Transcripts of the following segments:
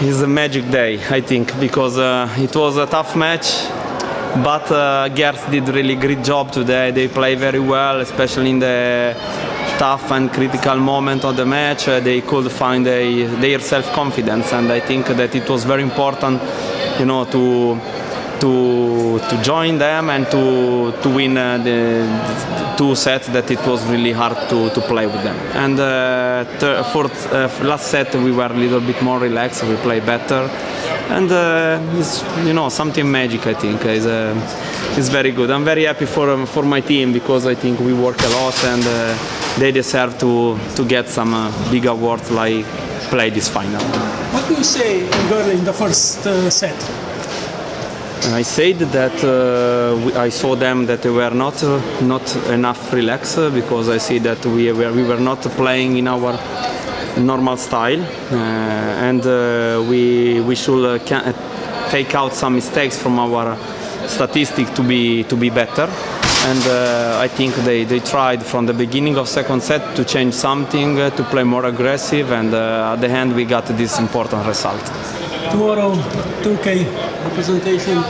is a magic day, I think, because it was a tough match, but Gers did really great job today. They play very well, especially in the tough and critical moment of the match. They could find their self-confidence, and I think that it was very important, you know, to join them and to win the two sets that it was really hard to play with them. And last set we were a little bit more relaxed, we played better, and it's, you know, something magic, I think. It's very good. I'm very happy for my team, because I think we work a lot, and they deserve to get some big awards like play this final. What do you say in the first set? I said that I saw them that they were not enough relaxed, because I see that we were not playing in our normal style, and we should take out some mistakes from our statistic to be better. And I think they tried from the beginning of second set to change something, to play more aggressive, and at the end we got this important result. Tomorrow, Turkey representation.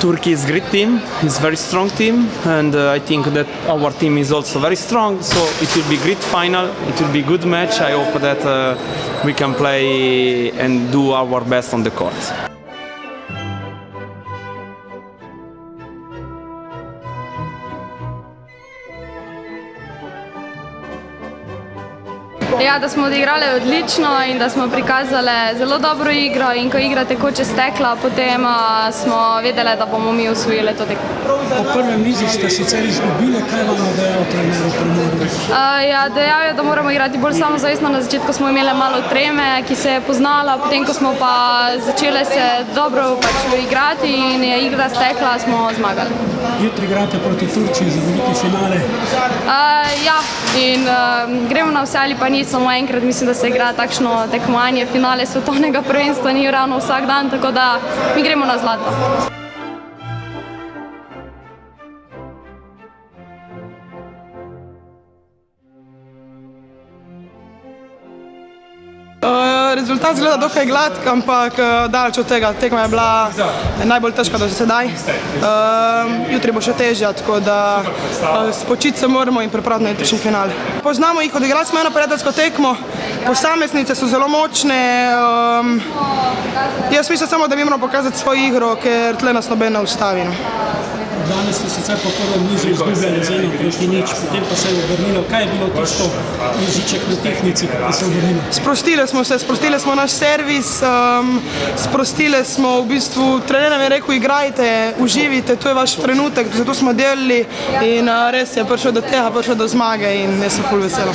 Turkey is a great team, it's a very strong team, and I think that our team is also very strong, so it will be a great final, it will be a good match. I hope that we can play and do our best on the court. Ja, da smo odigrali odlično in da smo prikazali zelo dobro igro, in ko igra tekoče stekla, potem smo vedeli, da bomo mi osvojili to tekmo. Po prvem nizu ste sicer izgubili, kaj vam je dejal trener v Primorju? Ja, dejal je, da moramo igrati bolj samozavestno. Na začetku smo imeli malo treme, ki se je poznala, potem ko smo pa začeli se dobro igrati in je igra stekla, smo zmagali. Jutri igrate proti Turčiji za veliki finale. Ja, in gremo na vse ali pa ni, samo enkrat mislim, da se igra takšno tekmovanje. Finale svetovnega prvenstva ni ravno vsak dan, tako da mi gremo na zlato. Rezultat zgleda dokaj gladk, ampak daleč od tega. Tekma je bila najbolj težka do sedaj. Jutri bo še težja, tako da spočiti se moramo in pripraviti na jutrišnji finale. Poznamo jih, odigrali smo eno prijateljsko tekmo, posameznice so zelo močne. Jaz mislim samo, da mi moramo pokazati svojo igro, ker tle nas noben ne ustavi. Danes ste sicer po prvem nizu izgubili z 1-0, potem pa se je obrnilo. Kaj je bilo tisto jeziček na tehnici, ki se je obrnilo? Sprostili smo naš servis, sprostili smo v bistvu, trener nam je rekel, igrajte, uživite, to je vaš trenutek, zato smo delali in res je prišel do tega, prišel do zmage in jaz sem ful vesela.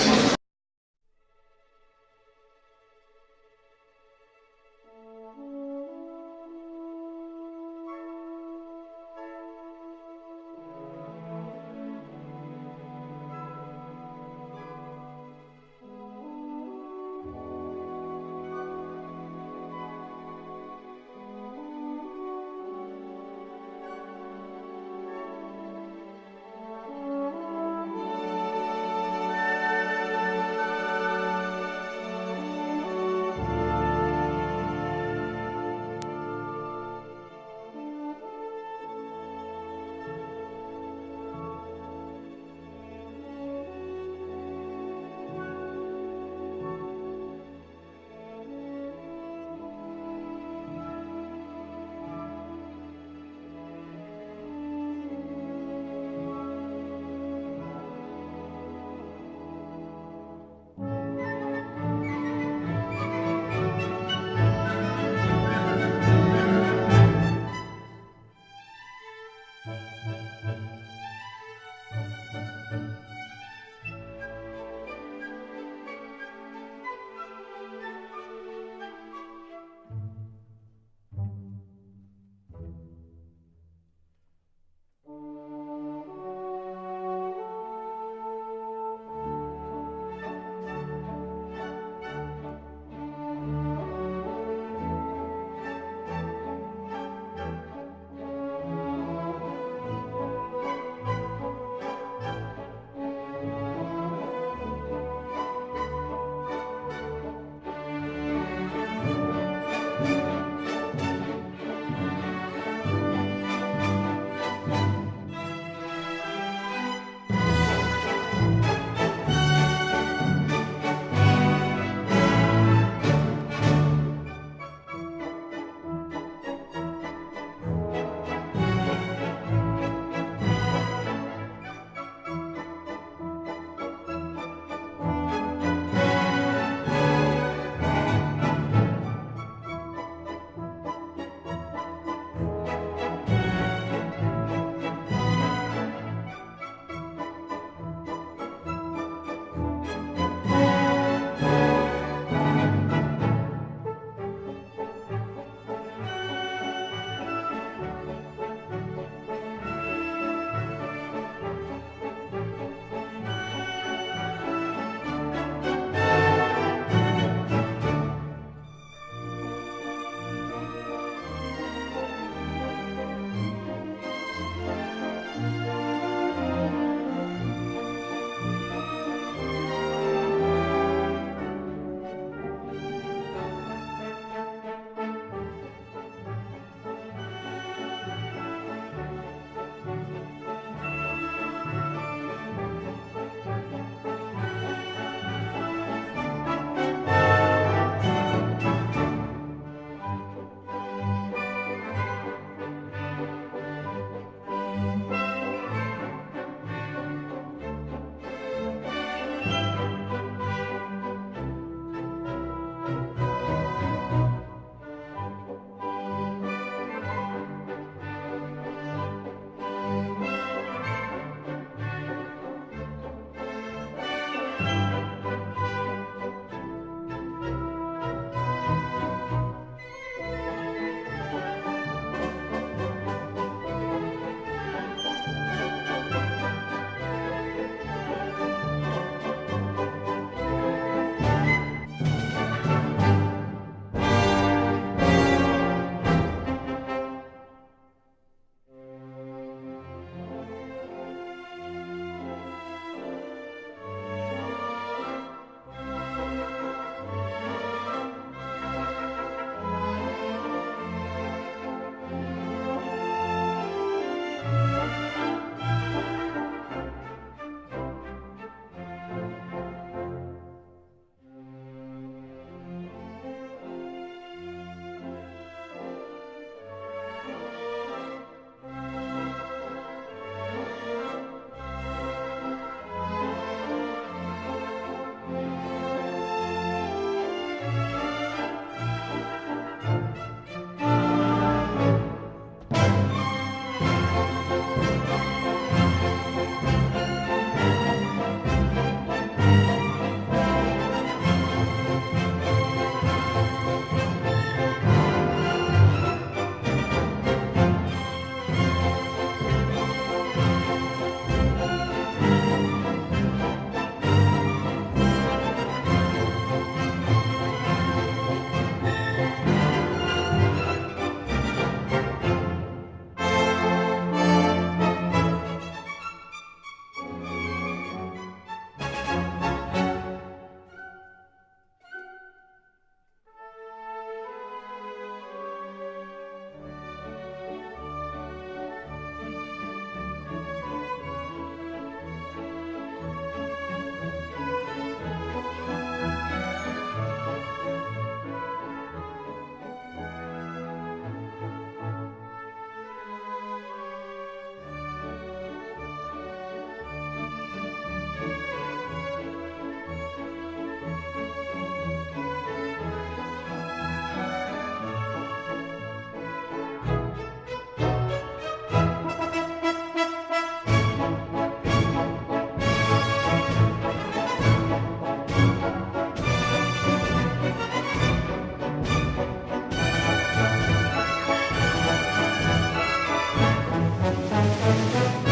Hvala.